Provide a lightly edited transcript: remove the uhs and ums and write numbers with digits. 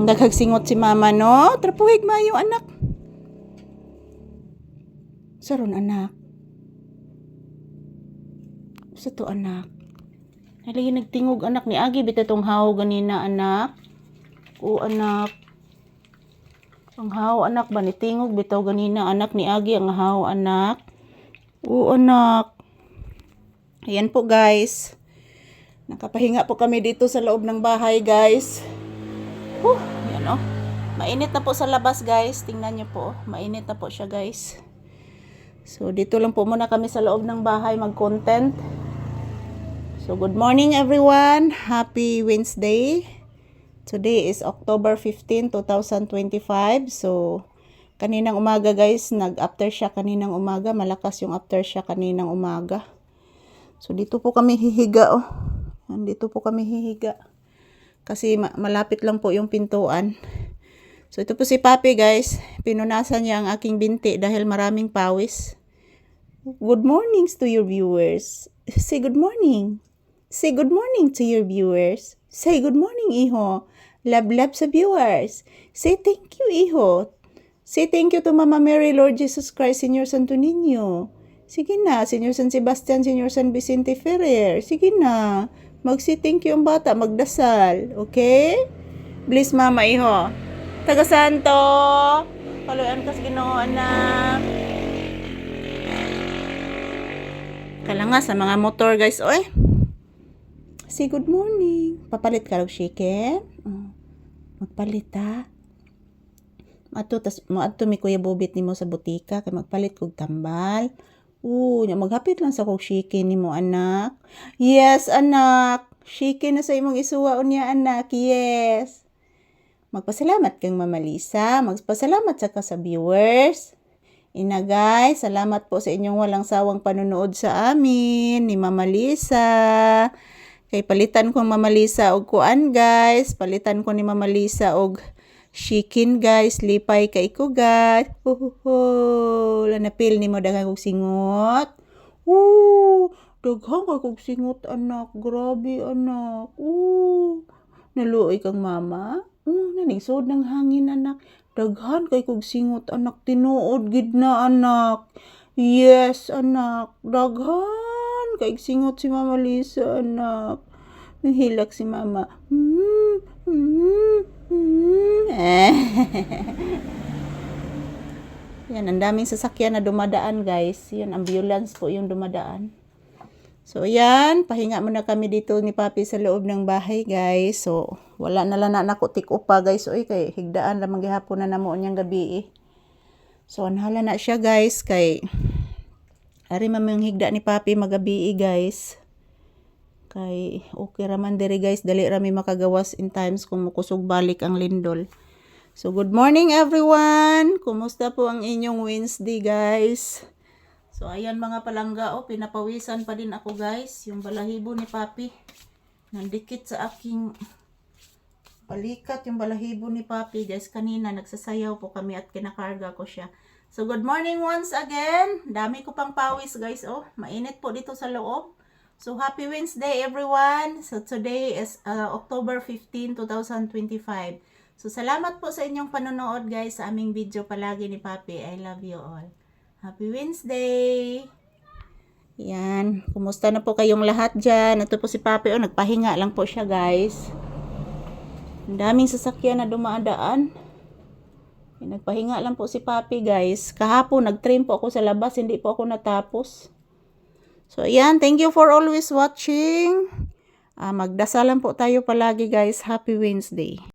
Daghagsingot si mama, no? Trapuhig mayo, anak. Saron, anak. Sa to, anak. Haligi nagtingog, anak. Ni Agi, bita tong haw ganina, anak. O, anak. Ang haw, anak ba? Nitingog, bitaw ganina, anak. Ni Agi, ang haw, anak. O, anak. Ayan po, guys. Nakapahinga po kami dito sa loob ng bahay, guys. Yan oh. Mainit na po sa labas, guys. Tingnan nyo po. Mainit na po siya, guys. So, dito lang po muna kami sa loob ng bahay mag-content. So, good morning, everyone. Happy Wednesday. Today is October 15, 2025. So, kaninang umaga, guys, nag-aftershock kaninang umaga. Malakas yung aftershock kaninang umaga. So, dito po kami hihiga, oh. Dito po kami hihiga. Kasi malapit lang po yung pintuan. So, ito po si Papi, guys. Pinunasan niya ang aking binti dahil maraming pawis. Good mornings to your viewers. Say good morning. Say good morning to your viewers. Say good morning, iho. Love sa viewers. Say thank you, iho. Say thank you to Mama Mary, Lord Jesus Christ, Señor Santo Niño. Sige na, Señor San Sebastian, Señor San Vicente Ferrer. Sige na. Mag-say thank you ang bata, magdasal. Okay? Bless mama, iho. Taga Santo. Paluyan ka sa Ginoo, anak. Kala nga sa mga motor, guys. Oy. Say good morning. Papalit ka lang, chicken. Magpalit, ha? Maadto mi Kuya Bobit nimo sa butika kay magpalit kog tambal. Maghapit lang sa kog chicken nimo, anak. Yes, anak. Chicken na sa imong isuwa unya, anak. Yes. Magpasalamat kang Mama Lisa. Magpasalamat sa viewers. Ina, guys, salamat po sa inyong walang sawang panunood sa amin ni Mama Lisa. Kay palitan ko Mama Lisa og kuan, guys. Palitan ko ni Mama Lisa og chicken, guys. Lipay kay ko, guys. Lanapil ni mo daghang kog singot. Daghang kog singot, anak. Grabe, anak. Naluoy kang mama. Naningsod ng hangin, anak. Daghan kay kog singot, anak. Tinuod gid na, anak. Yes, anak. Daghan kay singot si Mama Lisa, anak. Nahilak si mama. Yan, ang daming sasakyan na dumadaan, guys. Yan, ambulance po yung dumadaan. So, yan. Pahinga muna kami dito ni Papi sa loob ng bahay, guys. So, wala na lang na ako tik-up pa, guys. Oy, kay higdaan lamang gihapon na namo niyang gabi, eh. So, anhala na siya, guys. Kay ari mamang higda ni Papi magabi, guys. Kay okay raman diri, guys. Dali rami makagawas in times kung mukusog balik ang lindol. So, good morning, everyone. Kumusta po ang inyong Wednesday, guys? So, ayan mga palangga, pinapawisan pa din ako, guys. Yung balahibo ni Papi. Nandikit sa aking balikat yung balahibo ni Papi, guys. Kanina, nagsasayaw po kami at kinakarga ko siya. So, good morning once again. Dami ko pang pawis, guys. Mainit po dito sa loob. So, happy Wednesday, everyone. So, today is October 15, 2025. So, salamat po sa inyong panonood, guys, sa aming video palagi ni Papi. I love you all. Happy Wednesday! Yan. Kumusta na po kayong lahat dyan? Ito po si Papi. Nagpahinga lang po siya, guys. Ang daming sasakyan na dumadaan. Nagpahinga lang po si Papi, guys. Kahapon, nag-trim po ako sa labas. Hindi po ako natapos. So, ayan. Thank you for always watching. Magdasalan po tayo palagi, guys. Happy Wednesday.